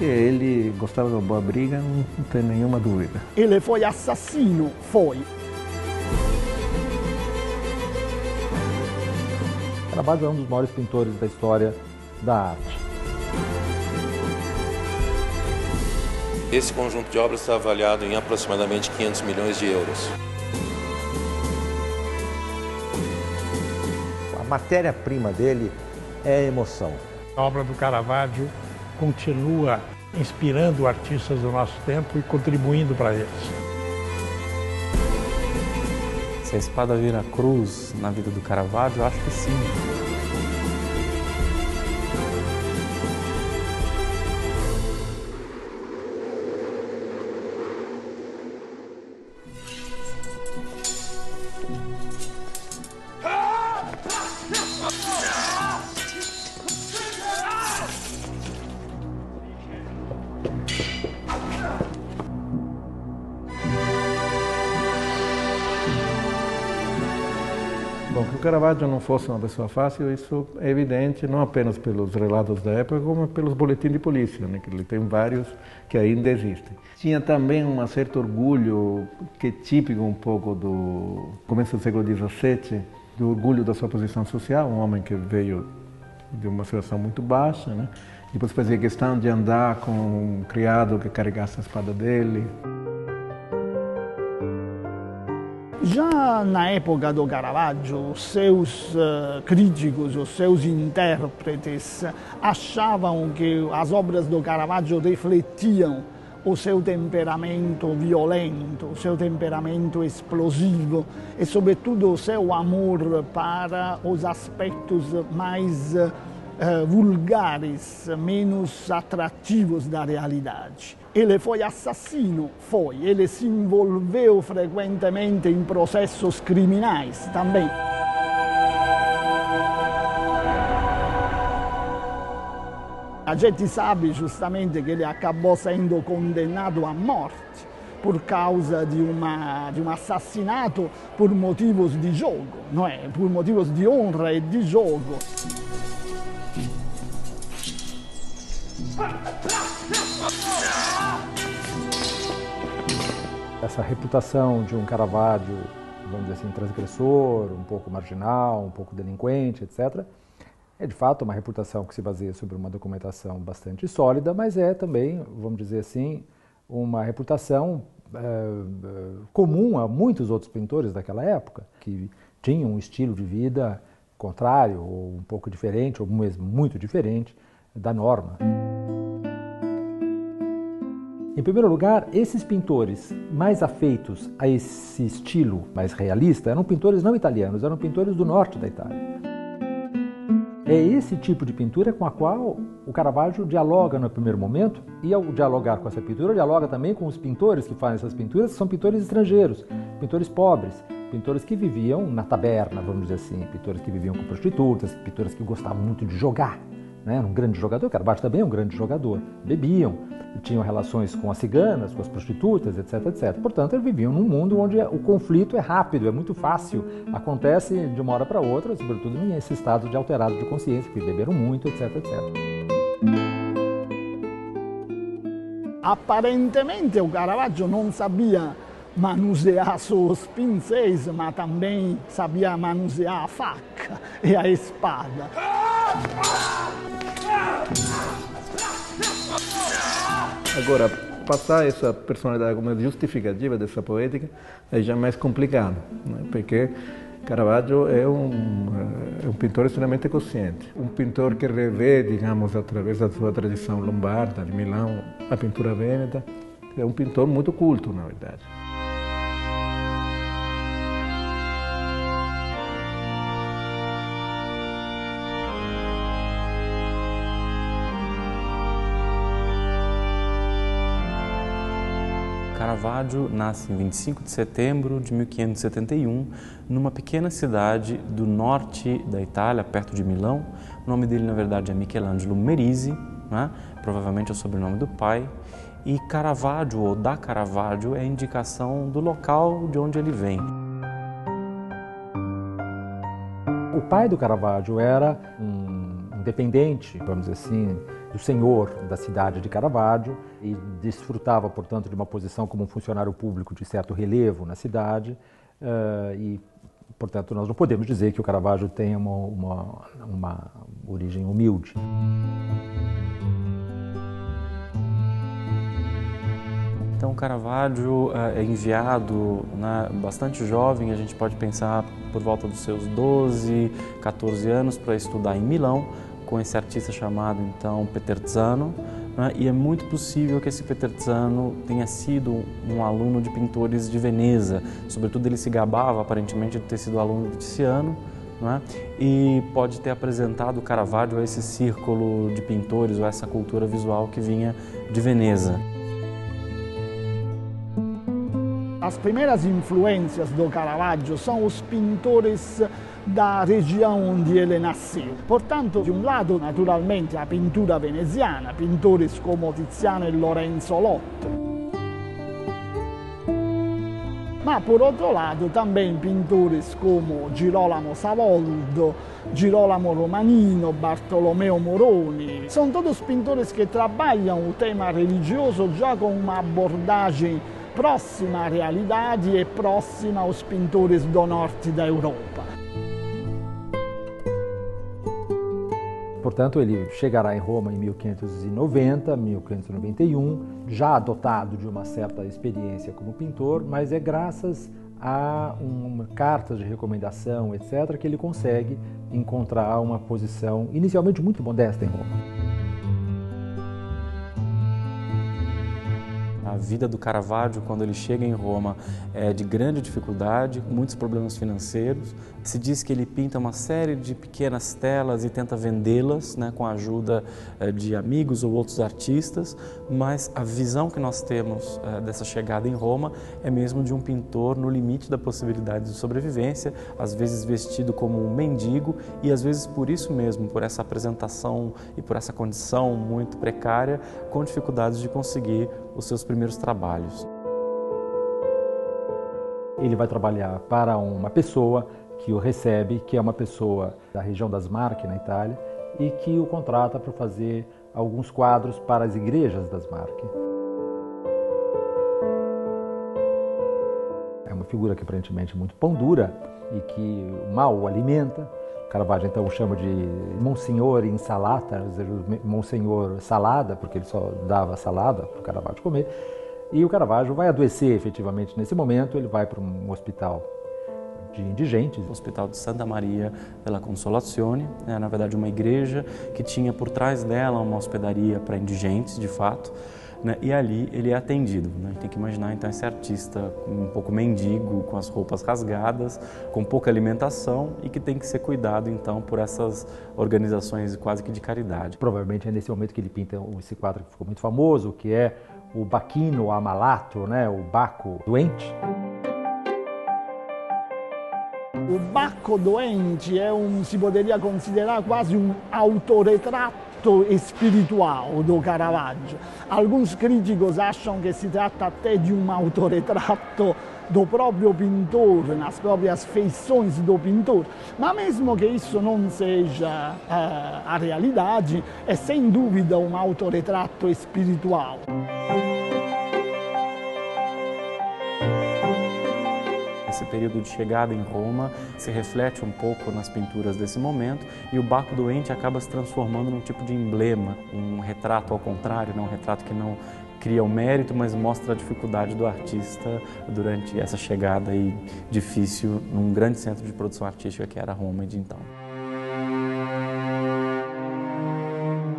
ele gostava de uma boa briga, não tem nenhuma dúvida. Ele foi assassino, foi. Caravaggio é um dos maiores pintores da história da arte. Esse conjunto de obras está avaliado em aproximadamente 500 milhões de euros. A matéria-prima dele é a emoção. A obra do Caravaggio continua inspirando artistas do nosso tempo e contribuindo para eles. Se a espada vira cruz na vida do Caravaggio, eu acho que sim. Bom, que o Caravaggio não fosse uma pessoa fácil, isso é evidente, não apenas pelos relatos da época, como pelos boletins de polícia, né, que ele tem vários que ainda existem. Tinha também um certo orgulho, que é típico um pouco do começo do século XVII, do orgulho da sua posição social, um homem que veio de uma situação muito baixa, né? Depois fazia questão de andar com um criado que carregasse a espada dele. Já na época do Caravaggio, os seus críticos, os seus intérpretes achavam que as obras do Caravaggio refletiam o seu temperamento violento, o seu temperamento explosivo e, sobretudo, o seu amor para os aspectos mais vulgares, menos atrativos da realidade. Ele foi assassino, foi. Ele se envolveu frequentemente em processos criminais também. A gente sabe justamente que ele acabou sendo condenado à morte por causa de um assassinato por motivos de jogo, não é? Por motivos de honra e de jogo. Essa reputação de um Caravaggio, vamos dizer assim, transgressor, um pouco marginal, um pouco delinquente, etc., é de fato uma reputação que se baseia sobre uma documentação bastante sólida, mas é também, vamos dizer assim, uma reputação comum a muitos outros pintores daquela época, que tinham um estilo de vida contrário, ou um pouco diferente, ou mesmo muito diferente da norma. Em primeiro lugar, esses pintores mais afeitos a esse estilo mais realista eram pintores não italianos, eram pintores do norte da Itália. É esse tipo de pintura com a qual o Caravaggio dialoga no primeiro momento, e ao dialogar com essa pintura, dialoga também com os pintores que fazem essas pinturas, que são pintores estrangeiros, pintores pobres, pintores que viviam na taberna, vamos dizer assim, pintores que viviam com prostitutas, pintores que gostavam muito de jogar, né? Era um grande jogador, Caravaggio também é um grande jogador, bebiam, tinham relações com as ciganas, com as prostitutas, etc, etc. Portanto, eles viviam num mundo onde o conflito é rápido, é muito fácil, acontece de uma hora para outra, sobretudo nesse estado de alterado de consciência, que beberam muito, etc, etc. Aparentemente o Caravaggio não sabia manusear só os pincéis, mas também sabia manusear a faca e a espada. Agora, passar essa personalidade como justificativa dessa poética é já mais complicado, né? Porque Caravaggio é um pintor extremamente consciente. Um pintor que revê, digamos, através da sua tradição lombarda, de Milão, a pintura vêneta. É um pintor muito culto, na verdade. Caravaggio nasce em 25 de setembro de 1571, numa pequena cidade do norte da Itália, perto de Milão. O nome dele, na verdade, é Michelangelo Merisi, né? Provavelmente é o sobrenome do pai. E Caravaggio, ou da Caravaggio, é a indicação do local de onde ele vem. O pai do Caravaggio era um dependente, vamos dizer assim, do senhor da cidade de Caravaggio e desfrutava, portanto, de uma posição como um funcionário público de certo relevo na cidade e, portanto, nós não podemos dizer que o Caravaggio tenha uma origem humilde. Então, o Caravaggio é enviado, né, bastante jovem, a gente pode pensar por volta dos seus 12, 14 anos, para estudar em Milão, com esse artista chamado, então, Peterzano, né, e é muito possível que esse Peterzano tenha sido um aluno de pintores de Veneza, sobretudo ele se gabava, aparentemente, de ter sido aluno de Tiziano, né, e pode ter apresentado o Caravaggio a esse círculo de pintores ou essa cultura visual que vinha de Veneza. As primeiras influências do Caravaggio são os pintores da região onde ele nasceu. Portanto, de um lado, naturalmente, a pintura veneziana, pintores como Tiziano e Lorenzo Lotto. Ma, por outro lado, também pintores como Girolamo Savoldo, Girolamo Romanino, Bartolomeo Moroni. São todos pintores que trabalham o tema religioso já com uma abordagem próxima à realidade e próxima aos pintores do norte da Europa. Portanto, ele chegará em Roma em 1590, 1591, já dotado de uma certa experiência como pintor, mas é graças a cartas de recomendação, etc., que ele consegue encontrar uma posição inicialmente muito modesta em Roma. A vida do Caravaggio, quando ele chega em Roma, é de grande dificuldade, muitos problemas financeiros. Se diz que ele pinta uma série de pequenas telas e tenta vendê-las, né, com a ajuda de amigos ou outros artistas, mas a visão que nós temos dessa chegada em Roma é mesmo de um pintor no limite da possibilidade de sobrevivência, às vezes vestido como um mendigo e às vezes por isso mesmo, por essa apresentação e por essa condição muito precária, com dificuldades de conseguir os seus primeiros trabalhos. Ele vai trabalhar para uma pessoa que o recebe, que é uma pessoa da região das Marche, na Itália, e que o contrata para fazer alguns quadros para as igrejas das Marche. É uma figura que aparentemente é muito pão dura e que mal o alimenta. Caravaggio então o chama de Monsenhor Insalata, ou seja, Monsenhor Salada, porque ele só dava salada para o Caravaggio comer. E o Caravaggio vai adoecer efetivamente nesse momento, ele vai para um hospital de indigentes. O Hospital de Santa Maria della Consolazione, na verdade uma igreja que tinha por trás dela uma hospedaria para indigentes, de fato. Né? E ali ele é atendido. Né? A gente tem que imaginar então esse artista um pouco mendigo, com as roupas rasgadas, com pouca alimentação e que tem que ser cuidado então por essas organizações quase que de caridade. Provavelmente é nesse momento que ele pinta esse quadro que ficou muito famoso, que é o Bacchino Ammalato, né? O Baco doente. O Bacco doente si poderia considerar quase um autorretrato espiritual do Caravaggio. Alguns críticos acham que se trata até de um autorretrato do próprio pintor, nas próprias feições do pintor, mas mesmo que isso não seja a realidade, é sem dúvida um autorretrato espiritual. Esse período de chegada em Roma se reflete um pouco nas pinturas desse momento e o Bacco doente acaba se transformando num tipo de emblema, um retrato ao contrário, né? Um retrato que não cria o mérito, mas mostra a dificuldade do artista durante essa chegada aí difícil num grande centro de produção artística que era Roma de então.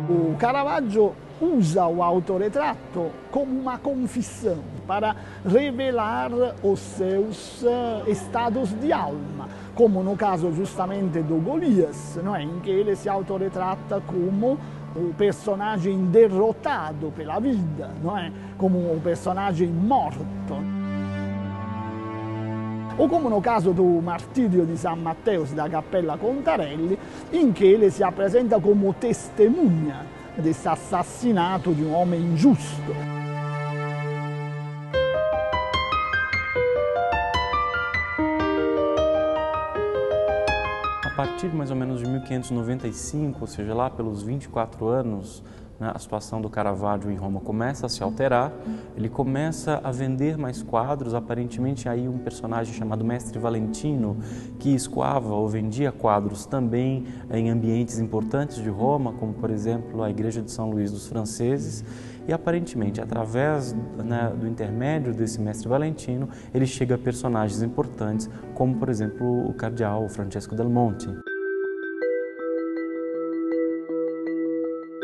O Caravaggio usa o autorretrato como uma confissão para revelar os seus estados de alma, como no caso justamente do Golias, não é? Em que ele se autorretrata como o personagem derrotado pela vida, não é? Como o personagem morto. Ou como no caso do Martírio di San Matteo da Cappella Contarelli, em que ele se apresenta como testemunha desse assassinato de um homem injusto. A partir mais ou menos de 1595, ou seja, lá pelos 24 anos, né, a situação do Caravaggio em Roma começa a se alterar, ele começa a vender mais quadros, aparentemente aí um personagem chamado Mestre Valentino, que escoava ou vendia quadros também em ambientes importantes de Roma, como por exemplo a Igreja de São Luís dos Franceses, e aparentemente através, né, do intermédio desse Mestre Valentino, ele chega a personagens importantes, como por exemplo o cardeal Francesco Del Monte.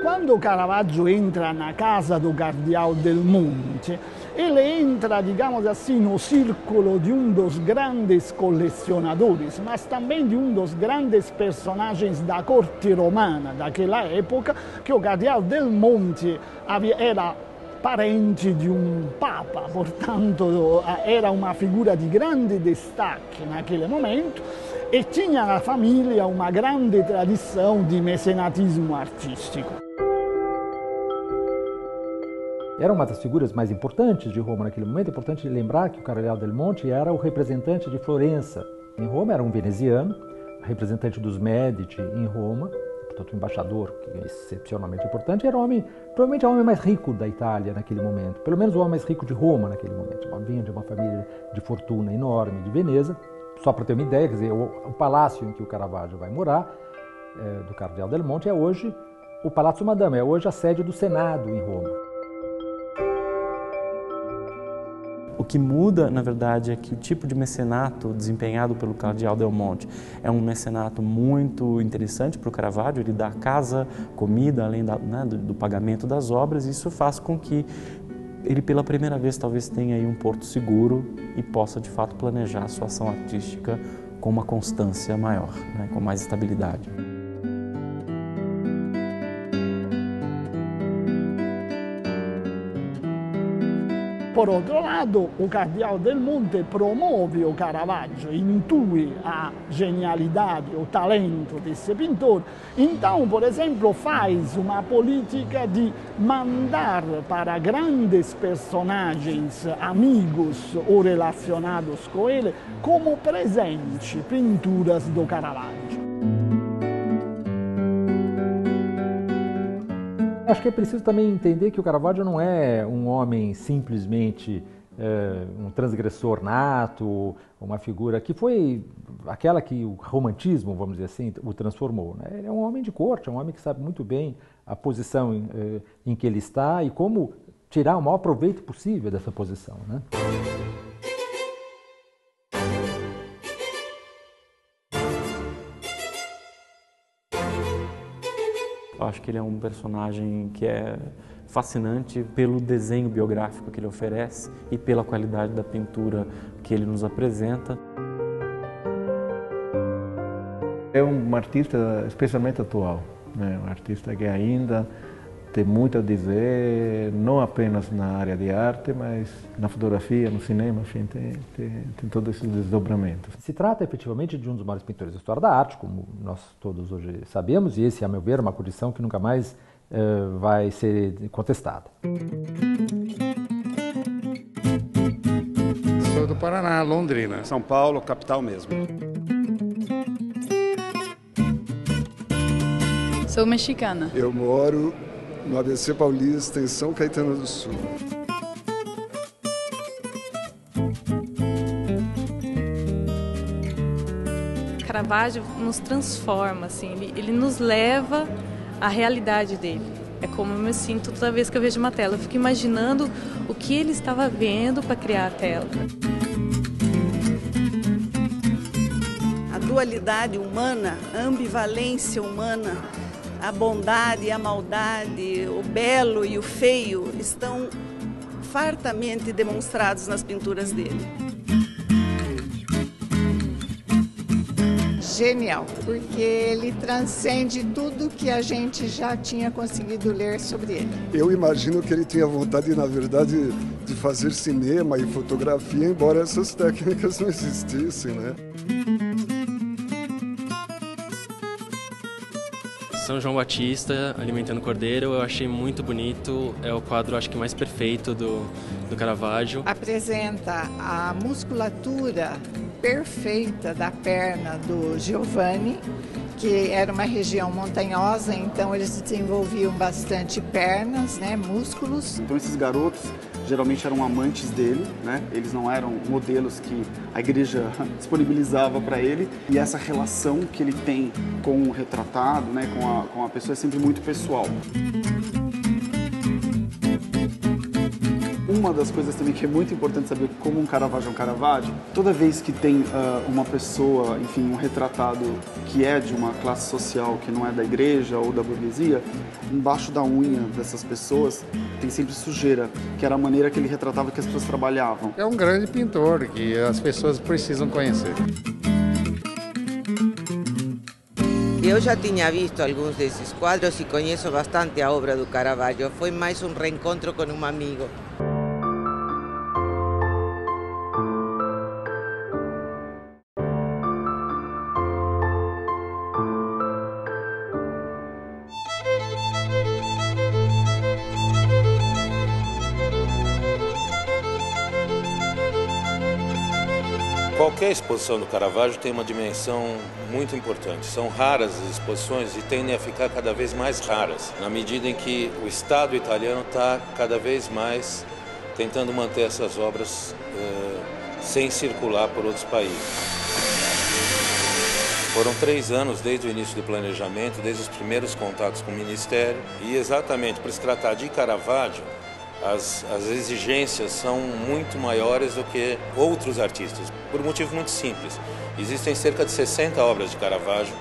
Quando Caravaggio entra na casa do Cardeal Del Monte, ele entra, digamos assim, no círculo de dos grandes colecionadores, mas também de dos grandes personagens da corte romana daquela época, que o Cardeal Del Monte era parente de papa, portanto era uma figura de grande destaque naquele momento, e tinha na família uma grande tradição de mecenatismo artístico. Era uma das figuras mais importantes de Roma naquele momento. É importante lembrar que o Cardeal Del Monte era o representante de Florença em Roma, era um veneziano, representante dos Médici em Roma, portanto um embaixador que é excepcionalmente importante. Era provavelmente o homem mais rico da Itália naquele momento, pelo menos o homem mais rico de Roma naquele momento. Vinha de uma família de fortuna enorme de Veneza. Só para ter uma ideia, quer dizer, o palácio em que o Caravaggio vai morar, do Cardeal Del Monte, é hoje o Palazzo Madama, é hoje a sede do Senado em Roma. O que muda, na verdade, é que o tipo de mecenato desempenhado pelo Cardeal Del Monte é um mecenato muito interessante para o Caravaggio. Ele dá casa, comida, além do pagamento das obras, e isso faz com que ele, pela primeira vez, talvez tenha aí um porto seguro e possa, de fato, planejar a sua ação artística com uma constância maior, né, com mais estabilidade. Por outro lado, o Cardeal Del Monte promove o Caravaggio, intui a genialidade, o talento desse pintor. Então, por exemplo, faz uma política de mandar para grandes personagens, amigos ou relacionados com ele, como presente, pinturas do Caravaggio. Acho que é preciso também entender que o Caravaggio não é um homem simplesmente um transgressor nato, uma figura que foi aquela que o romantismo, vamos dizer assim, o transformou, né? Ele é um homem de corte, é um homem que sabe muito bem a posição em que ele está e como tirar o maior proveito possível dessa posição, né? Eu acho que ele é um personagem que é fascinante pelo desenho biográfico que ele oferece e pela qualidade da pintura que ele nos apresenta. É um artista especialmente atual, né? Um artista que ainda tem muito a dizer, não apenas na área de arte, mas na fotografia, no cinema, enfim, tem todos esses desdobramentos. Se trata efetivamente de um dos maiores pintores da história da arte, como nós todos hoje sabemos, e esse, a meu ver, é uma condição que nunca mais vai ser contestada. Sou do Paraná, Londrina. São Paulo, capital mesmo. Sou mexicana. Eu moro no ABC Paulista, em São Caetano do Sul. Caravaggio nos transforma, assim, ele nos leva à realidade dele. É como eu me sinto toda vez que eu vejo uma tela. Eu fico imaginando o que ele estava vendo para criar a tela. A dualidade humana, a ambivalência humana, a bondade e a maldade, o belo e o feio estão fartamente demonstrados nas pinturas dele. Genial, porque ele transcende tudo que a gente já tinha conseguido ler sobre ele. Eu imagino que ele tinha vontade, na verdade, de fazer cinema e fotografia, embora essas técnicas não existissem, né? São João Batista alimentando o cordeiro, eu achei muito bonito, é o quadro acho que mais perfeito do Caravaggio. Apresenta a musculatura perfeita da perna do Giovanni, que era uma região montanhosa, então eles desenvolviam bastante pernas, né, músculos. Então esses garotos geralmente eram amantes dele, né? Eles não eram modelos que a igreja disponibilizava para ele, e essa relação que ele tem com o retratado, né, com a pessoa é sempre muito pessoal. Uma das coisas também que é muito importante saber como um Caravaggio é um Caravaggio, toda vez que tem uma pessoa, enfim, um retratado que é de uma classe social que não é da igreja ou da burguesia, embaixo da unha dessas pessoas tem sempre sujeira, que era a maneira que ele retratava que as pessoas trabalhavam. É um grande pintor que as pessoas precisam conhecer. Eu já tinha visto alguns desses quadros e conheço bastante a obra do Caravaggio. Foi mais um reencontro com um amigo. Qualquer exposição do Caravaggio tem uma dimensão muito importante. São raras as exposições e tendem a ficar cada vez mais raras, na medida em que o Estado italiano está cada vez mais tentando manter essas obras sem circular por outros países. Foram 3 anos desde o início do planejamento, desde os primeiros contatos com o Ministério, e exatamente por se tratar de Caravaggio, as exigências são muito maiores do que outros artistas, por um motivo muito simples. Existem cerca de 60 obras de Caravaggio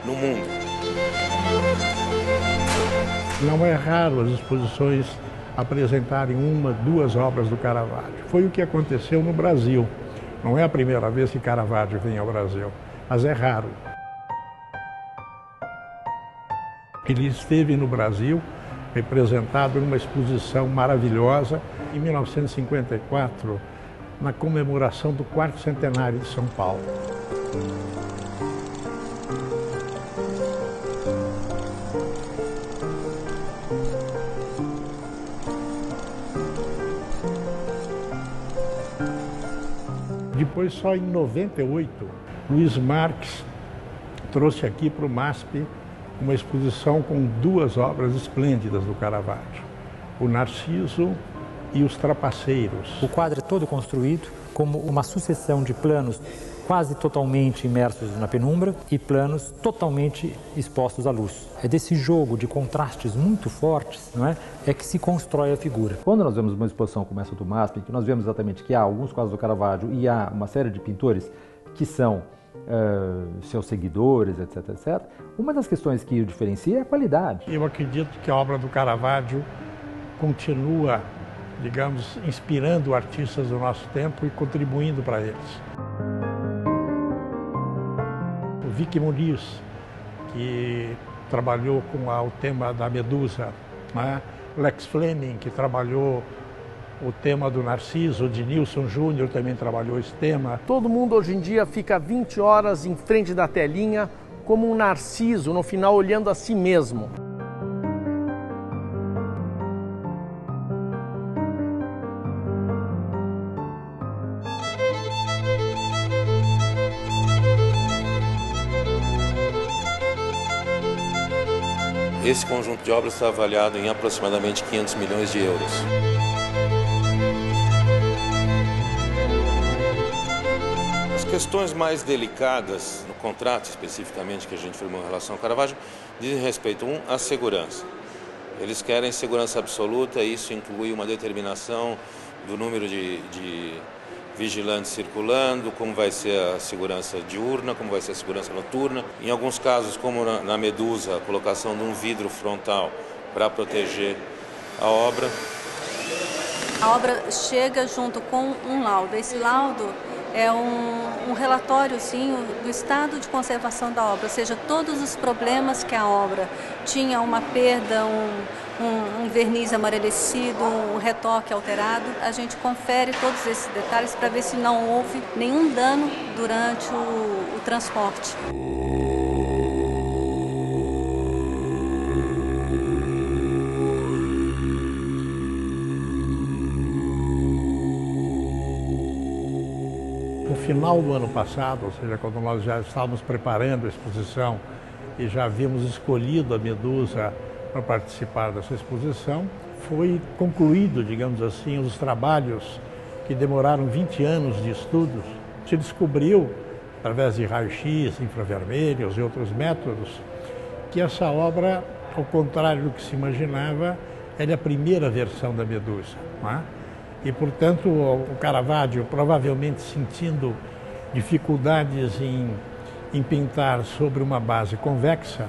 no mundo. Não é raro as exposições apresentarem 1, 2 obras do Caravaggio. Foi o que aconteceu no Brasil. Não é a primeira vez que Caravaggio vem ao Brasil, mas é raro. Ele esteve no Brasil, representado numa exposição maravilhosa, em 1954, na comemoração do 4º centenário de São Paulo. Depois, só em 98, Luiz Marques trouxe aqui para o MASP uma exposição com 2 obras esplêndidas do Caravaggio, o Narciso e os Trapaceiros. O quadro é todo construído como uma sucessão de planos quase totalmente imersos na penumbra e planos totalmente expostos à luz. É desse jogo de contrastes muito fortes, não é? É que se constrói a figura. Quando nós vemos uma exposição como essa do MASP, que nós vemos exatamente que há alguns quadros do Caravaggio e há uma série de pintores que são seus seguidores, etc, etc. Uma das questões que o diferencia é a qualidade. Eu acredito que a obra do Caravaggio continua, digamos, inspirando artistas do nosso tempo e contribuindo para eles. O Vicky Muniz, que trabalhou com o tema da Medusa, né? Lex Fleming, que trabalhou o tema do Narciso, de Nilson Júnior também trabalhou esse tema. Todo mundo hoje em dia fica 20 horas em frente da telinha como um narciso, no final olhando a si mesmo. Esse conjunto de obras está avaliado em aproximadamente 500 milhões de euros. As questões mais delicadas no contrato, especificamente, que a gente firmou em relação ao Caravaggio, dizem respeito, à segurança. Eles querem segurança absoluta, e isso inclui uma determinação do número de vigilantes circulando, como vai ser a segurança diurna, como vai ser a segurança noturna. Em alguns casos, como na Medusa, a colocação de um vidro frontal para proteger a obra. A obra chega junto com um laudo. Esse laudo é um relatóriozinho do estado de conservação da obra, ou seja, todos os problemas que a obra tinha, uma perda, um verniz amarelecido, um retoque alterado. A gente confere todos esses detalhes para ver se não houve nenhum dano durante o transporte. no final do ano passado, ou seja, quando nós já estávamos preparando a exposição e já havíamos escolhido a Medusa para participar dessa exposição, foi concluído, digamos assim, os trabalhos que demoraram 20 anos de estudos. Se descobriu, através de raio-x, infravermelhos e outros métodos, que essa obra, ao contrário do que se imaginava, ela é a primeira versão da Medusa, não é? E, portanto, o Caravaggio, provavelmente sentindo dificuldades em pintar sobre uma base convexa,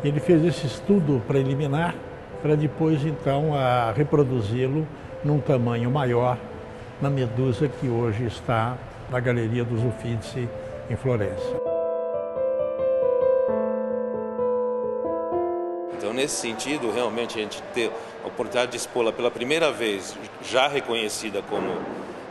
ele fez esse estudo preliminar para depois, então, reproduzi-lo num tamanho maior na Medusa que hoje está na Galeria dos Uffizi, em Florença. Então, nesse sentido, realmente a gente ter a oportunidade de expô-la pela primeira vez, já reconhecida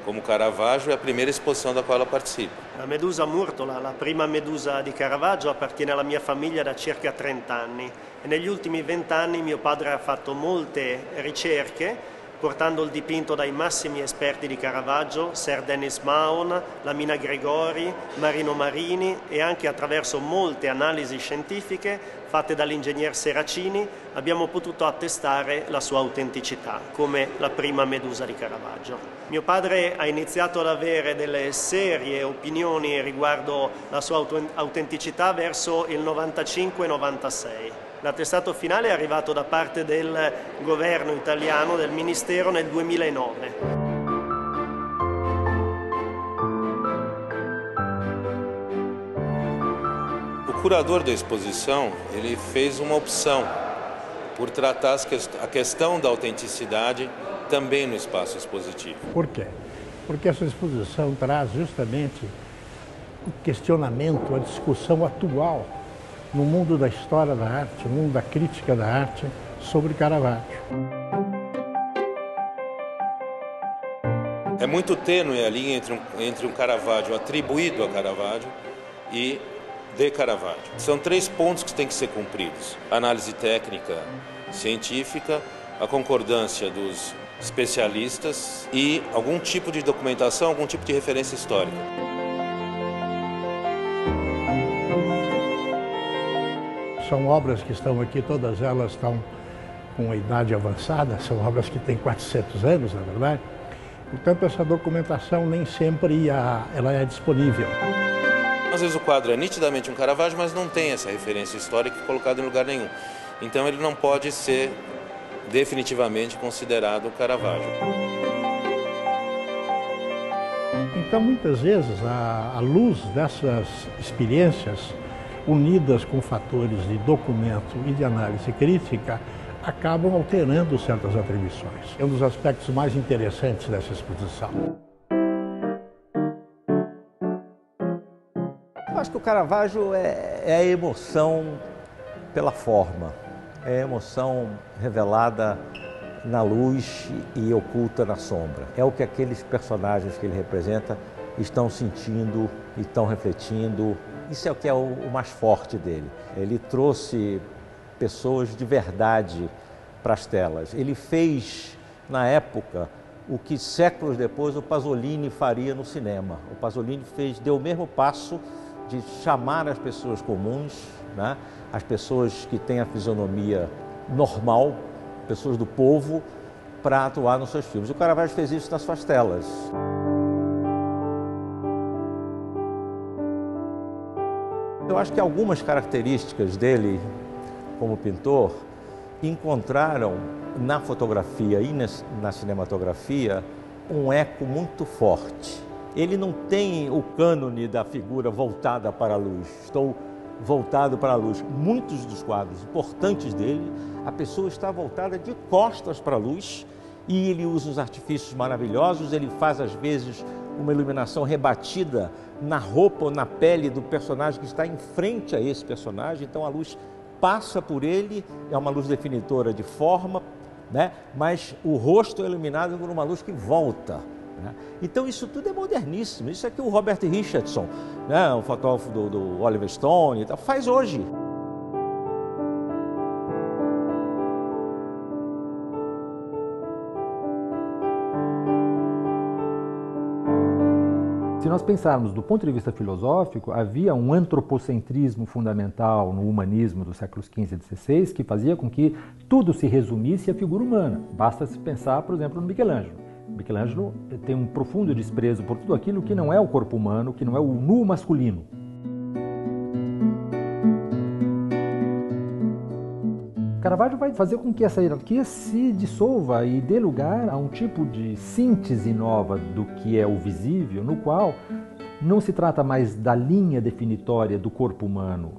como Caravaggio, é a primeira exposição da qual ela participa. La Medusa Murtola, la prima Medusa di Caravaggio, appartiene alla mia famiglia da circa 30 anni e negli ultimi 20 anni mio padre ha fatto molte ricerche portando il dipinto dai massimi esperti di Caravaggio, Sir Denis Mahon, Lamina Gregori, Marino Marini, e anche attraverso molte analisi scientifiche fatte dall'ingegner Seracini abbiamo potuto attestare la sua autenticità come la prima Medusa di Caravaggio. Mio padre ha iniziato ad avere delle serie opinioni riguardo la sua autenticità verso il 95-96. L'attestato finale è arrivato da parte del governo italiano, del Ministero, nel 2009. O curador da exposição, ele fez uma opção por tratar a questão da autenticidade também no espaço expositivo. Por quê? Porque essa exposição traz justamente o questionamento, a discussão atual no mundo da história da arte, no mundo da crítica da arte, sobre Caravaggio. É muito tênue a linha entre um Caravaggio atribuído a Caravaggio e de Caravaggio. São 3 pontos que têm que ser cumpridos: a análise técnica, científica, a concordância dos especialistas e algum tipo de documentação, algum tipo de referência histórica. São obras que estão aqui, todas elas estão com a idade avançada, são obras que têm 400 anos, na verdade. Portanto, essa documentação nem sempre ela é disponível. Às vezes o quadro é nitidamente um Caravaggio, mas não tem essa referência histórica colocada em lugar nenhum. Então ele não pode ser definitivamente considerado Caravaggio. Então, muitas vezes, à luz dessas experiências, unidas com fatores de documento e de análise crítica, acabam alterando certas atribuições. É um dos aspectos mais interessantes dessa exposição. Eu acho que o Caravaggio é a emoção pela forma, é a emoção revelada na luz e oculta na sombra. É o que aqueles personagens que ele representa estão sentindo e estão refletindo. Isso é o que é o mais forte dele. Ele trouxe pessoas de verdade para as telas. Ele fez, na época, o que séculos depois o Pasolini faria no cinema. O Pasolini deu o mesmo passo de chamar as pessoas comuns, né? As pessoas que têm a fisionomia normal, pessoas do povo, para atuar nos seus filmes. O Caravaggio fez isso nas suas telas. Eu acho que algumas características dele como pintor encontraram na fotografia e na cinematografia um eco muito forte. Ele não tem o cânone da figura voltada para a luz. Estou voltado para a luz. Muitos dos quadros importantes dele, a pessoa está voltada de costas para a luz e ele usa uns artifícios maravilhosos. Ele faz, às vezes, uma iluminação rebatida na roupa ou na pele do personagem que está em frente a esse personagem. Então a luz passa por ele, é uma luz definitora de forma, né? Mas o rosto é iluminado por uma luz que volta. Então isso tudo é moderníssimo, isso é que o Robert Richardson, né, o fotógrafo do Oliver Stone, faz hoje. Se nós pensarmos do ponto de vista filosófico, havia um antropocentrismo fundamental no humanismo dos séculos XV e XVI que fazia com que tudo se resumisse à figura humana. Basta se pensar, por exemplo, no Michelangelo. Michelangelo tem um profundo desprezo por tudo aquilo que não é o corpo humano, que não é o nu masculino. Caravaggio vai fazer com que essa hierarquia se dissolva e dê lugar a um tipo de síntese nova do que é o visível, no qual não se trata mais da linha definitória do corpo humano,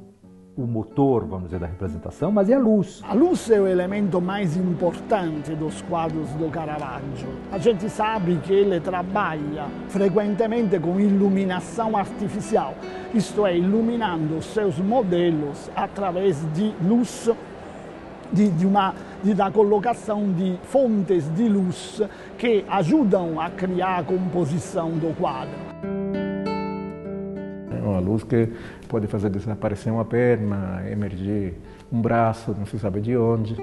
o motor, vamos dizer, da representação, mas é a luz. A luz é o elemento mais importante dos quadros do Caravaggio. A gente sabe que ele trabalha frequentemente com iluminação artificial, isto é, iluminando os seus modelos através de luz, da colocação de fontes de luz que ajudam a criar a composição do quadro. É uma luz que pode fazer desaparecer uma perna, emergir um braço, não se sabe de onde.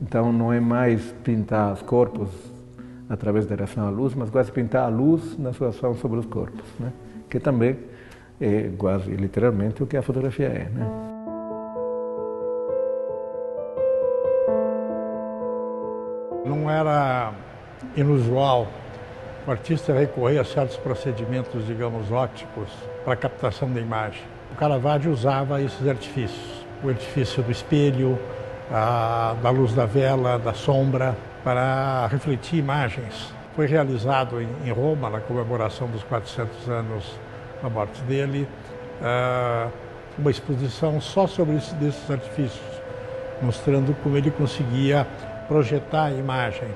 Então não é mais pintar os corpos através da reação à luz, mas quase pintar a luz na sua ação sobre os corpos, né? Que também é quase literalmente o que a fotografia é, né? Não era inusual o artista recorrer a certos procedimentos, digamos, ópticos para a captação da imagem. O Caravaggio usava esses artifícios, o artifício do espelho, da luz da vela, da sombra, para refletir imagens. Foi realizado em Roma, na comemoração dos 400 anos da morte dele, uma exposição só sobre esses artifícios, mostrando como ele conseguia projetar a imagem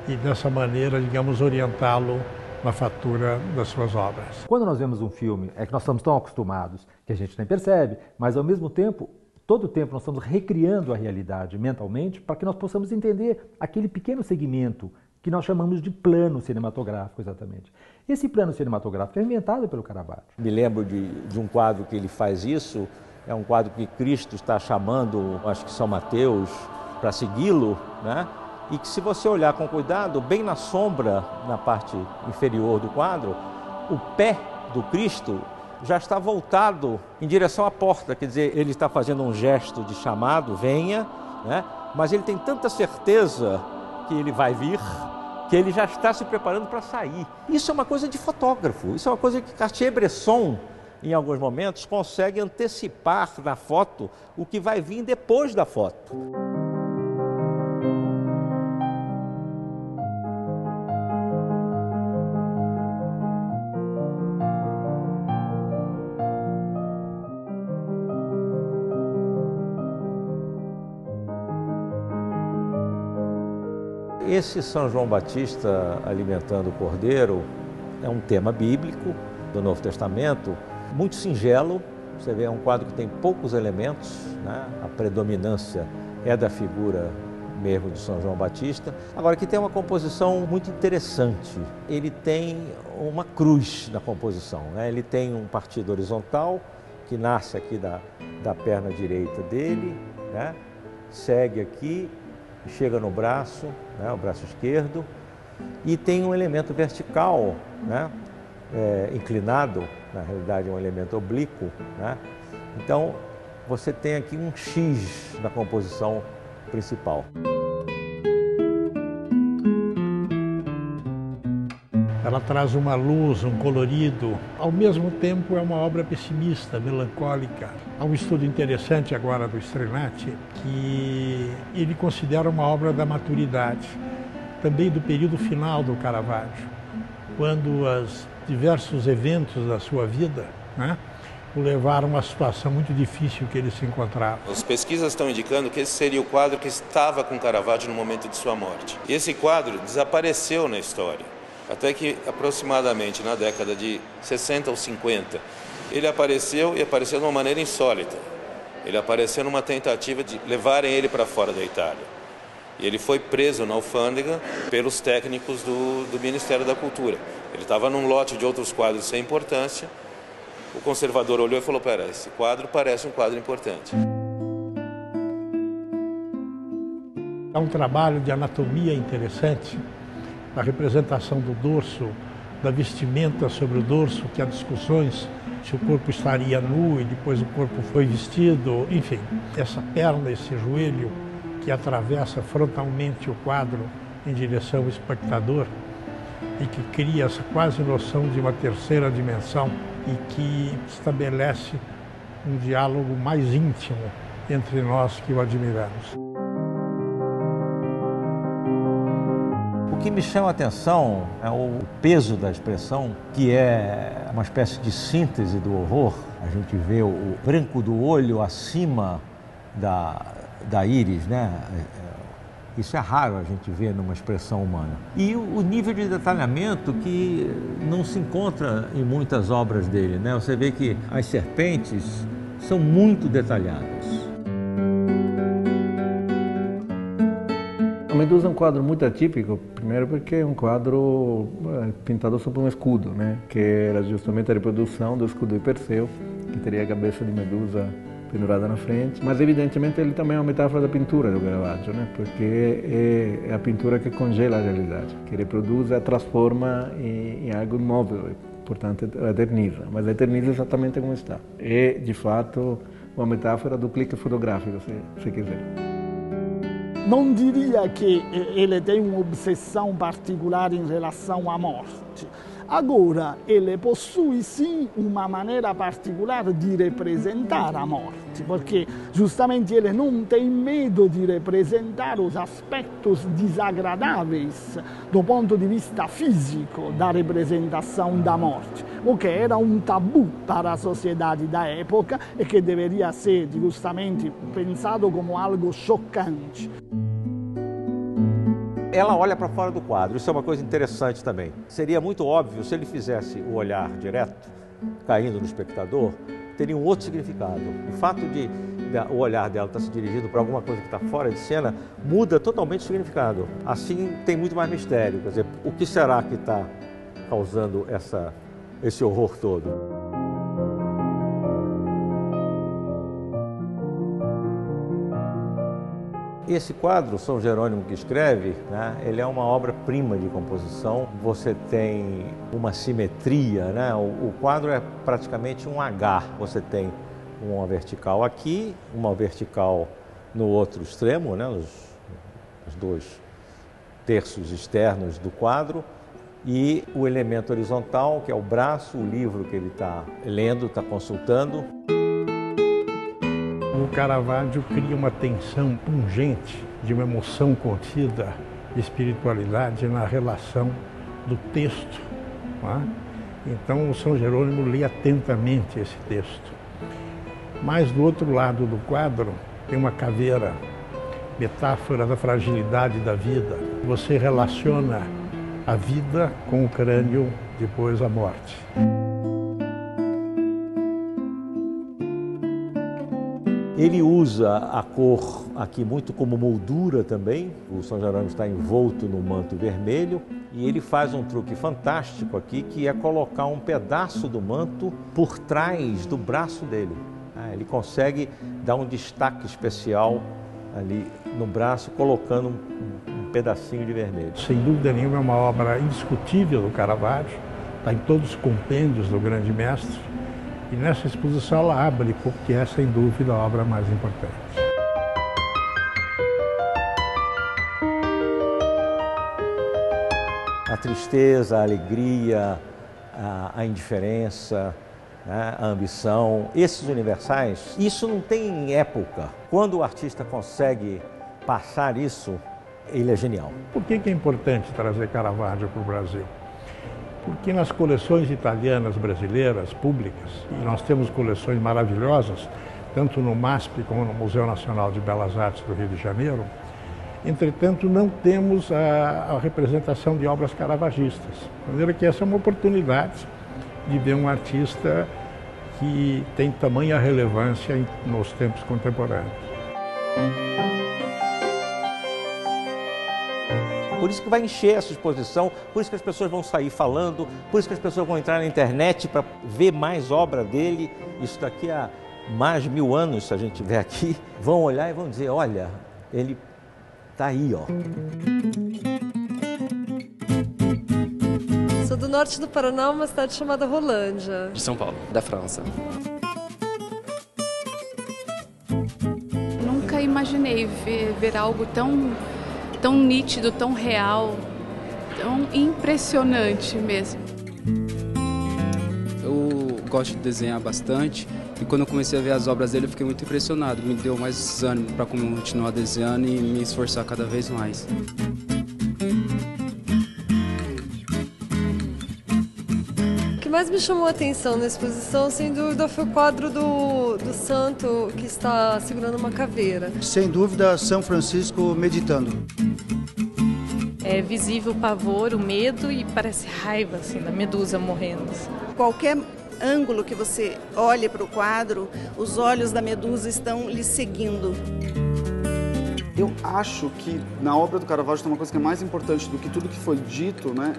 e, dessa maneira, digamos, orientá-lo na fatura das suas obras. Quando nós vemos um filme, é que nós estamos tão acostumados que a gente nem percebe, mas, ao mesmo tempo, todo o tempo nós estamos recriando a realidade mentalmente para que nós possamos entender aquele pequeno segmento que nós chamamos de plano cinematográfico, exatamente. Esse plano cinematográfico é inventado pelo Caravaggio. Me lembro de um quadro que ele faz isso, é um quadro que Cristo está chamando, acho que São Mateus, para segui-lo, né? E que, se você olhar com cuidado, bem na sombra, na parte inferior do quadro, o pé do Cristo já está voltado em direção à porta, quer dizer, ele está fazendo um gesto de chamado, venha, né? Mas ele tem tanta certeza que ele vai vir, que ele já está se preparando para sair. Isso é uma coisa de fotógrafo, isso é uma coisa que Cartier-Bresson, em alguns momentos, consegue antecipar na foto o que vai vir depois da foto. Esse São João Batista alimentando o cordeiro é um tema bíblico do Novo Testamento, muito singelo. Você vê, é um quadro que tem poucos elementos, né? A predominância é da figura mesmo de São João Batista. Agora, que tem uma composição muito interessante. Ele tem uma cruz na composição, né? Ele tem um partido horizontal que nasce aqui da perna direita dele, né? Segue aqui, chega no braço, né, o braço esquerdo, e tem um elemento vertical, né, inclinado, na realidade é um elemento oblíquo, né? Então você tem aqui um X na composição principal. Ela traz uma luz, um colorido. Ao mesmo tempo, é uma obra pessimista, melancólica. Há um estudo interessante agora do Strenati, que ele considera uma obra da maturidade, também do período final do Caravaggio, quando os diversos eventos da sua vida, né, o levaram a uma situação muito difícil que ele se encontrava. As pesquisas estão indicando que esse seria o quadro que estava com Caravaggio no momento de sua morte. E esse quadro desapareceu na história. Até que, aproximadamente na década de 60 ou 50, ele apareceu e apareceu de uma maneira insólita. Ele apareceu numa tentativa de levarem ele para fora da Itália. E ele foi preso na alfândega pelos técnicos do Ministério da Cultura. Ele estava num lote de outros quadros sem importância. O conservador olhou e falou: "Pera, esse quadro parece um quadro importante." Há um trabalho de anatomia interessante, da representação do dorso, da vestimenta sobre o dorso, que há discussões se o corpo estaria nu e depois o corpo foi vestido, enfim. Essa perna, esse joelho que atravessa frontalmente o quadro em direção ao espectador e que cria essa quase noção de uma terceira dimensão e que estabelece um diálogo mais íntimo entre nós que o admiramos. O que me chama a atenção é o peso da expressão, que é uma espécie de síntese do horror. A gente vê o branco do olho acima da íris, né? Isso é raro a gente ver numa expressão humana. E o nível de detalhamento que não se encontra em muitas obras dele, né? Você vê que as serpentes são muito detalhadas. A Medusa é um quadro muito atípico, primeiro porque é um quadro pintado sobre um escudo, né? Que era justamente a reprodução do escudo de Perseu, que teria a cabeça de Medusa pendurada na frente. Mas evidentemente ele também é uma metáfora da pintura do Caravaggio, né? Porque é a pintura que congela a realidade, que reproduz e a transforma em algo imóvel, portanto eterniza, mas eterniza exatamente como está. É de fato uma metáfora do clique fotográfico, se quiser. Não diria que ele tem uma obsessão particular em relação à morte. Agora, ele possui sim uma maneira particular de representar a morte, porque justamente ele não tem medo de representar os aspectos desagradáveis do ponto de vista físico da representação da morte, o que era um tabu para a sociedade da época e que deveria ser justamente pensado como algo chocante. Ela olha para fora do quadro, isso é uma coisa interessante também. Seria muito óbvio se ele fizesse o olhar direto, caindo no espectador, teria um outro significado. O fato de o olhar dela estar se dirigindo para alguma coisa que está fora de cena muda totalmente o significado. Assim tem muito mais mistério, quer dizer, o que será que está causando esse horror todo? Esse quadro, São Jerônimo que escreve, né, ele é uma obra-prima de composição. Você tem uma simetria, né? O quadro é praticamente um H. Você tem uma vertical aqui, uma vertical no outro extremo, né, os dois terços externos do quadro, e o elemento horizontal, que é o braço, o livro que ele está lendo, está consultando. O Caravaggio cria uma tensão pungente de uma emoção contida de espiritualidade na relação do texto. Não é? Então o São Jerônimo lê atentamente esse texto. Mas do outro lado do quadro tem uma caveira, metáfora da fragilidade da vida. Você relaciona a vida com o crânio depois da morte. Ele usa a cor aqui muito como moldura também. O São Jerônimo está envolto no manto vermelho e ele faz um truque fantástico aqui, que é colocar um pedaço do manto por trás do braço dele. Ele consegue dar um destaque especial ali no braço, colocando um pedacinho de vermelho. Sem dúvida nenhuma é uma obra indiscutível do Caravaggio, está em todos os compêndios do grande mestre. E nessa exposição ela abre, porque é, sem dúvida, a obra mais importante. A tristeza, a alegria, a indiferença, né, a ambição, esses universais, isso não tem época. Quando o artista consegue passar isso, ele é genial. Por que é importante trazer Caravaggio para o Brasil? Porque nas coleções italianas brasileiras públicas, e nós temos coleções maravilhosas, tanto no MASP como no Museu Nacional de Belas Artes do Rio de Janeiro, entretanto não temos a representação de obras caravagistas. De maneira que essa é uma oportunidade de ver um artista que tem tamanha relevância nos tempos contemporâneos. Por isso que vai encher essa exposição, por isso que as pessoas vão sair falando, por isso que as pessoas vão entrar na internet para ver mais obra dele. Isso daqui a mais de 1000 anos, se a gente tiver aqui, vão olhar e vão dizer, olha, ele tá aí, ó. Sou do norte do Paraná, uma cidade chamada Rolândia. De São Paulo. Da França. Nunca imaginei ver algo tão nítido, tão real, tão impressionante mesmo. Eu gosto de desenhar bastante e quando eu comecei a ver as obras dele eu fiquei muito impressionado. Me deu mais ânimo para continuar desenhando e me esforçar cada vez mais. O que mais me chamou a atenção na exposição, sem dúvida, foi o quadro do santo que está segurando uma caveira. Sem dúvida, São Francisco meditando. É visível o pavor, o medo e parece raiva assim, da medusa morrendo. Qualquer ângulo que você olhe para o quadro, os olhos da medusa estão lhe seguindo. Eu acho que na obra do Caravaggio tem uma coisa que é mais importante do que tudo que foi dito, né,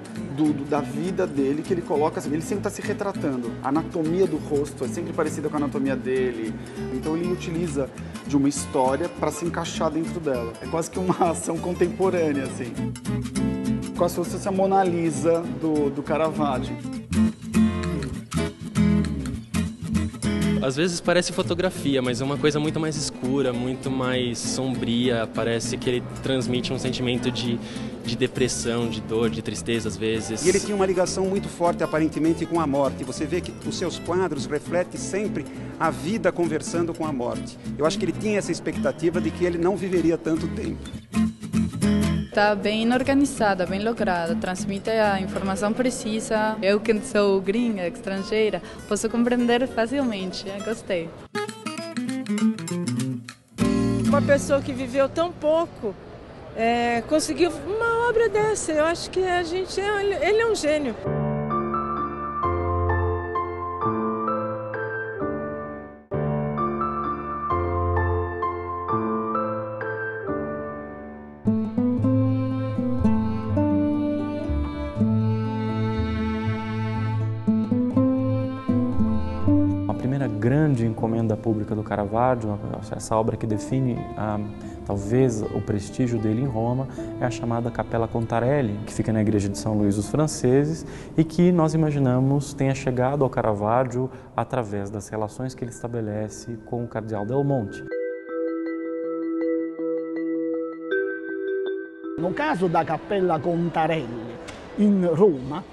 da vida dele, que ele coloca assim, ele sempre está se retratando. A anatomia do rosto é sempre parecida com a anatomia dele. Então ele utiliza de uma história para se encaixar dentro dela. É quase que uma ação contemporânea, assim. Quase se fosse a Mona Lisa do Caravaggio. Às vezes parece fotografia, mas é uma coisa muito mais escura, muito mais sombria. Parece que ele transmite um sentimento de depressão, de dor, de tristeza às vezes. E ele tinha uma ligação muito forte, aparentemente, com a morte. Você vê que os seus quadros refletem sempre a vida conversando com a morte. Eu acho que ele tinha essa expectativa de que ele não viveria tanto tempo. Está bem organizada, bem lograda, transmite a informação precisa. Eu que sou gringa, estrangeira, posso compreender facilmente, gostei. Uma pessoa que viveu tão pouco conseguiu uma obra dessa. Eu acho que ele é um gênio. Grande encomenda pública do Caravaggio, essa obra que define talvez o prestígio dele em Roma, é a chamada Capella Contarelli, que fica na igreja de São Luís dos Franceses e que nós imaginamos tenha chegado ao Caravaggio através das relações que ele estabelece com o cardeal Del Monte. No caso da Cappella Contarelli, em Roma,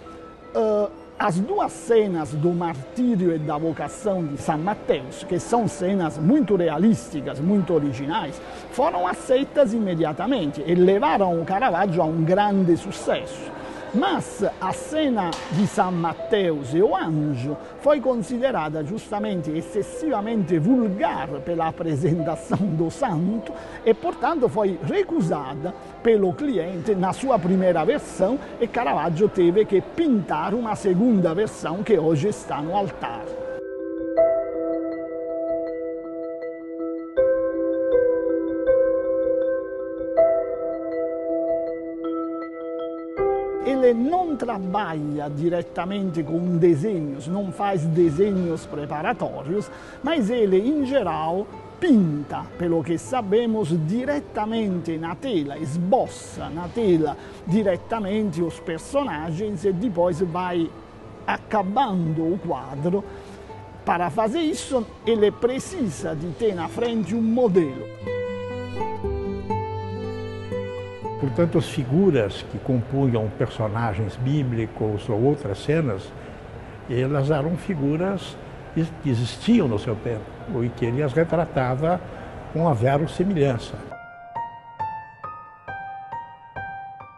as duas cenas do martírio e da vocação de São Mateus, que são cenas muito realísticas, muito originais, foram aceitas imediatamente e levaram o Caravaggio a um grande sucesso. Mas a cena de São Mateus e o anjo foi considerada justamente excessivamente vulgar pela apresentação do santo e, portanto, foi recusada pelo cliente na sua primeira versão e Caravaggio teve que pintar uma segunda versão que hoje está no altar. Ele não trabalha diretamente com desenhos, não faz desenhos preparatórios, mas ele, em geral, pinta, pelo que sabemos, diretamente na tela, esboça na tela diretamente os personagens e depois vai acabando o quadro. Para fazer isso, ele precisa de ter na frente um modelo. Portanto, as figuras que compunham personagens bíblicos ou outras cenas, elas eram figuras que existiam no seu tempo e que ele as retratava com a verossimilhança.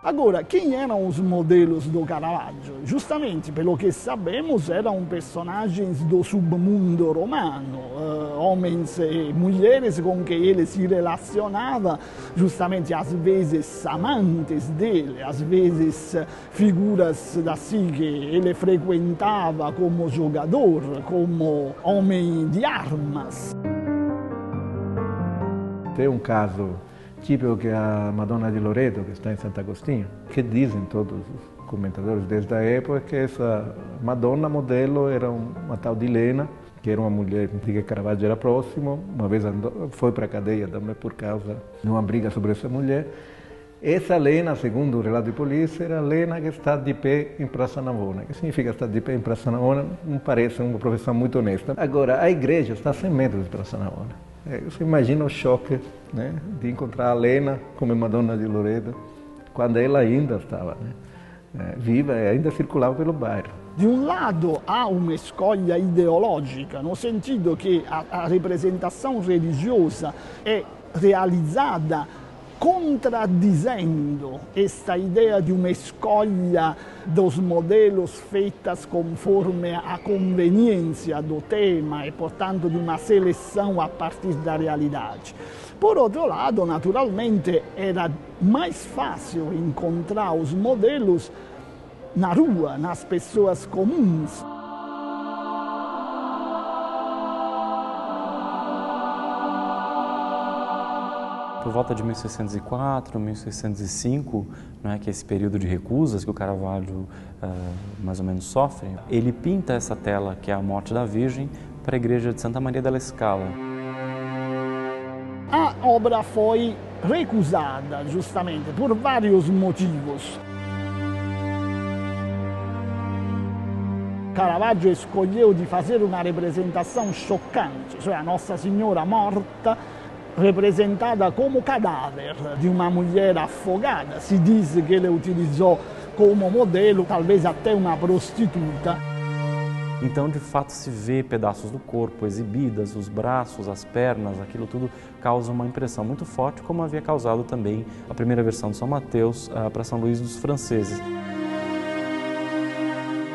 Agora, quem eram os modelos do Caravaggio? Justamente, pelo que sabemos, eram personagens do submundo romano, homens e mulheres com quem ele se relacionava, justamente às vezes amantes dele, às vezes figuras assim que ele frequentava como jogador, como homem de armas. Tem um caso típico que é a Madonna di Loreto, que está em Santo Agostinho, que dizem todos os comentadores desde a época que essa Madonna modelo era uma tal de Helena, que era uma mulher de que Caravaggio era próximo, uma vez foi para a cadeia também por causa de uma briga sobre essa mulher, Essa Lena, segundo o relato de polícia, era a Lena que está de pé em Praça Navona. O que significa estar de pé em Praça Navona? Não parece uma profissão muito honesta. Agora, a igreja está a 100 metros de Praça Navona. Você imagina o choque, né, de encontrar a Lena como Madonna de Loreto, quando ela ainda estava, né, viva e ainda circulava pelo bairro. De um lado, há uma escolha ideológica, no sentido que a representação religiosa é realizada contraddizendo esta ideia de uma escolha dos modelos feitas conforme a conveniência do tema e, portanto, de uma seleção a partir da realidade. Por outro lado, naturalmente, era mais fácil encontrar os modelos na rua, nas pessoas comuns. Por volta de 1604, 1605, né, que é esse período de recusas que o Caravaggio mais ou menos sofre, ele pinta essa tela, que é a morte da Virgem, para a igreja de Santa Maria della Scala. A obra foi recusada justamente por vários motivos. Caravaggio escolheu de fazer uma representação chocante, cioè a Nossa Senhora morta, representada como cadáver de uma mulher afogada. Se diz que ele utilizou como modelo talvez até uma prostituta. Então, de fato, se vê pedaços do corpo exibidas, os braços, as pernas, aquilo tudo causa uma impressão muito forte, como havia causado também a primeira versão de São Mateus para São Luís dos Franceses.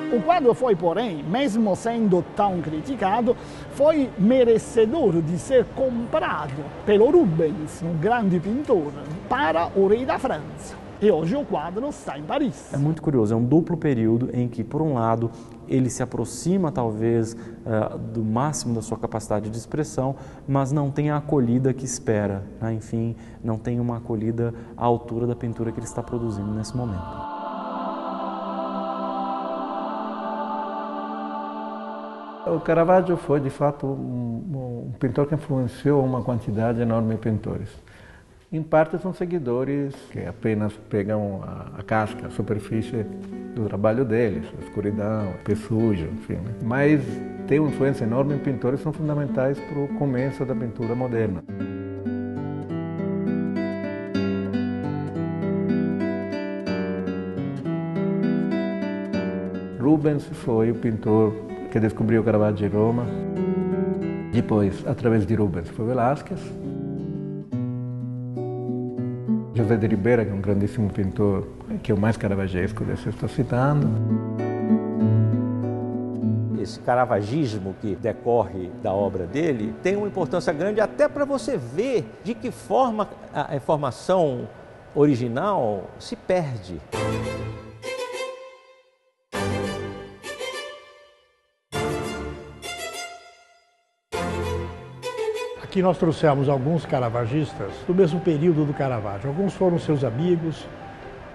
O quadro foi, porém, mesmo sendo tão criticado, foi merecedor de ser comprado pelo Rubens, um grande pintor, para o rei da França. E hoje o quadro está em Paris. É muito curioso, é um duplo período em que, por um lado, ele se aproxima, talvez, do máximo da sua capacidade de expressão, mas não tem a acolhida que espera, né? Enfim, não tem uma acolhida à altura da pintura que ele está produzindo nesse momento. O Caravaggio foi, de fato, um pintor que influenciou uma quantidade enorme de pintores. Em parte são seguidores que apenas pegam a casca, a superfície do trabalho deles, a escuridão, o pé sujo, enfim. Né? Mas tem uma influência enorme em pintores que são fundamentais para o começo da pintura moderna. Rubens foi o pintor que descobriu Caravaggio em Roma. Depois, através de Rubens, foi Velázquez. José de Ribera, que é um grandíssimo pintor, que é o mais caravagesco desse, estou citando. Esse caravagismo que decorre da obra dele tem uma importância grande até para você ver de que forma a informação original se perde. Aqui nós trouxemos alguns caravagistas do mesmo período do Caravaggio. Alguns foram seus amigos,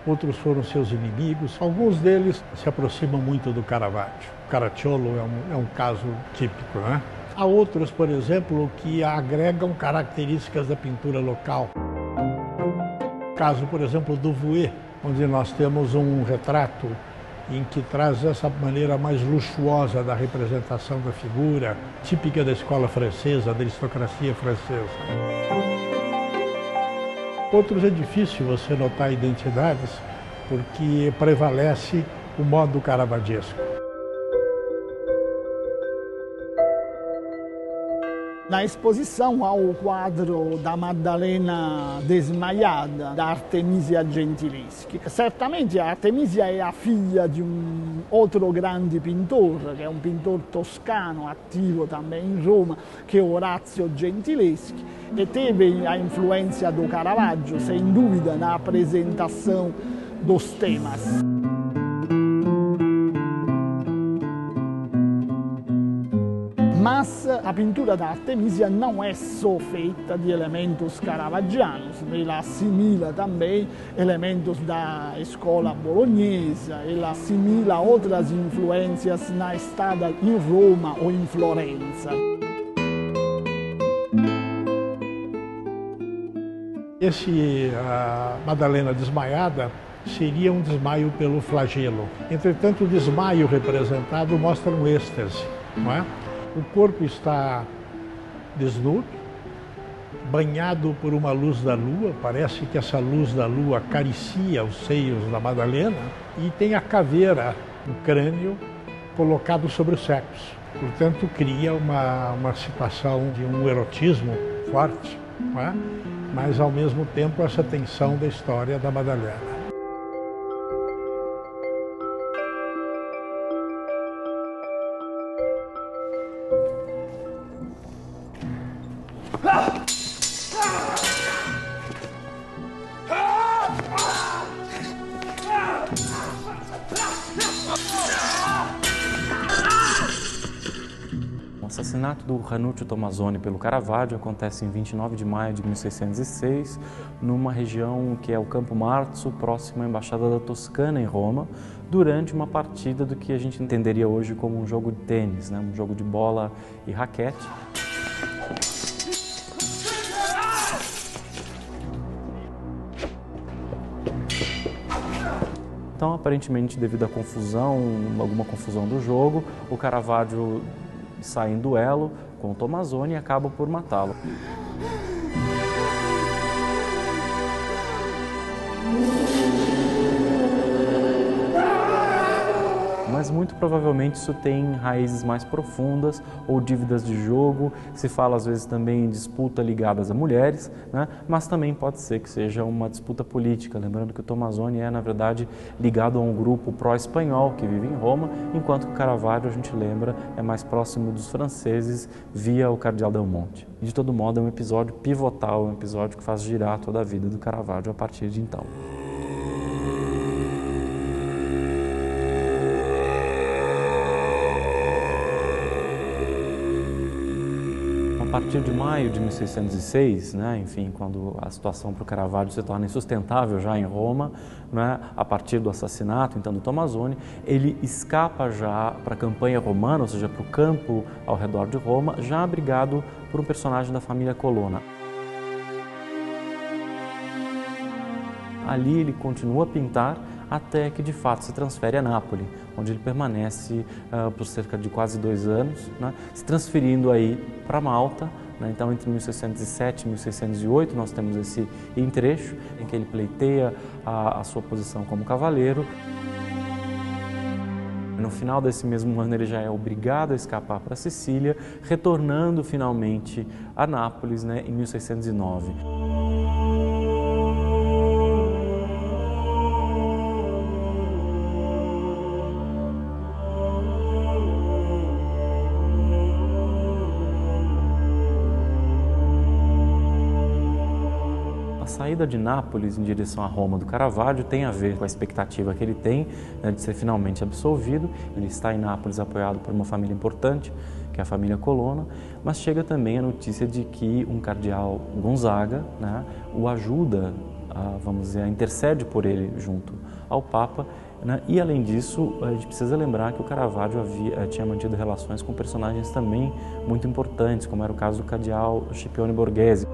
outros foram seus inimigos. Alguns deles se aproximam muito do Caravaggio. O Caracciolo é um caso típico, né? Há outros, por exemplo, que agregam características da pintura local. O caso, por exemplo, do Vouet, onde nós temos um retrato em que traz essa maneira mais luxuosa da representação da figura, típica da escola francesa, da aristocracia francesa. Outros é difícil você notar identidades, porque prevalece o modo caravagesco. Na exposição há o quadro da Maddalena desmaiada, da Artemisia Gentileschi. Certamente a Artemisia é a filha de um outro grande pintor, que é um pintor toscano, ativo também em Roma, que é Orazio Gentileschi, e teve a influência do Caravaggio, sem dúvida, na apresentação dos temas. Mas a pintura da Artemisia não é só feita de elementos caravaggianos, ela assimila também elementos da escola bolognese, ela assimila outras influências na estada em Roma ou em Florença. A Madalena desmaiada seria um desmaio pelo flagelo. Entretanto, o desmaio representado mostra um êxtase, não é? O corpo está desnudo, banhado por uma luz da lua, parece que essa luz da lua acaricia os seios da Madalena, e tem a caveira, o crânio, colocado sobre os secos. Portanto, cria uma situação de um erotismo forte, não é? Mas ao mesmo tempo essa tensão da história da Madalena. O assassinato do Ranuccio Tommasoni pelo Caravaggio acontece em 29 de maio de 1606, numa região que é o Campo Marzo, próximo à Embaixada da Toscana, em Roma, durante uma partida do que a gente entenderia hoje como um jogo de tênis, né? Um jogo de bola e raquete. Então, aparentemente, devido à confusão, alguma confusão do jogo, o Caravaggio sai em duelo com o Tommasoni e acaba por matá-lo. Mas muito provavelmente isso tem raízes mais profundas ou dívidas de jogo. Se fala às vezes também em disputa ligadas a mulheres, né? Mas também pode ser que seja uma disputa política. Lembrando que o Tommasoni é, na verdade, ligado a um grupo pró-espanhol que vive em Roma, enquanto que o Caravaggio, a gente lembra, é mais próximo dos franceses via o Cardeal Del Monte. E, de todo modo, é um episódio pivotal, um episódio que faz girar toda a vida do Caravaggio a partir de então. A partir de maio de 1606, né, enfim, quando a situação para o Caravaggio se torna insustentável já em Roma, né, a partir do assassinato então do Tommasoni, ele escapa já para a campanha romana, ou seja, para o campo ao redor de Roma, já abrigado por um personagem da família Colonna. Ali ele continua a pintar até que de fato se transfere a Nápoles, onde ele permanece por cerca de quase 2 anos, né, se transferindo aí para Malta, né. Então entre 1607 e 1608 nós temos esse entrecho em que ele pleiteia a sua posição como cavaleiro. No final desse mesmo ano ele já é obrigado a escapar para a Sicília, retornando finalmente a Nápoles, né, em 1609. A saída de Nápoles em direção a Roma do Caravaggio tem a ver com a expectativa que ele tem, né, de ser finalmente absolvido. Ele está em Nápoles apoiado por uma família importante, que é a família Colonna, mas chega também a notícia de que um cardeal Gonzaga, né, o ajuda, vamos dizer, intercede por ele junto ao Papa, né, e além disso, a gente precisa lembrar que o Caravaggio tinha mantido relações com personagens também muito importantes, como era o caso do cardeal Scipione Borghese.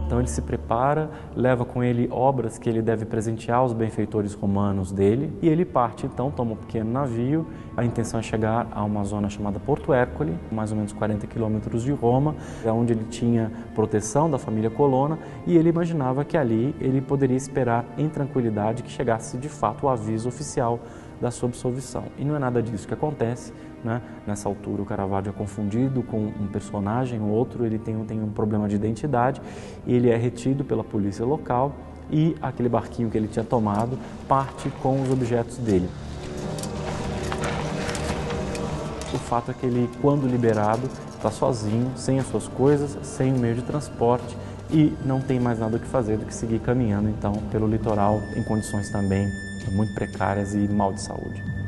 Então ele se prepara, leva com ele obras que ele deve presentear aos benfeitores romanos dele e ele parte então, toma um pequeno navio, a intenção é chegar a uma zona chamada Porto Ercole, mais ou menos 40 quilômetros de Roma, onde ele tinha proteção da família Colonna e ele imaginava que ali ele poderia esperar em tranquilidade que chegasse de fato o aviso oficial da sua absolvição. E não é nada disso que acontece, né? Nessa altura o Caravaggio é confundido com um personagem, o outro ele tem um problema de identidade, e ele é retido pela polícia local e aquele barquinho que ele tinha tomado parte com os objetos dele. O fato é que ele, quando liberado, está sozinho, sem as suas coisas, sem meio de transporte e não tem mais nada o que fazer do que seguir caminhando então pelo litoral em condições também muito precárias e mal de saúde.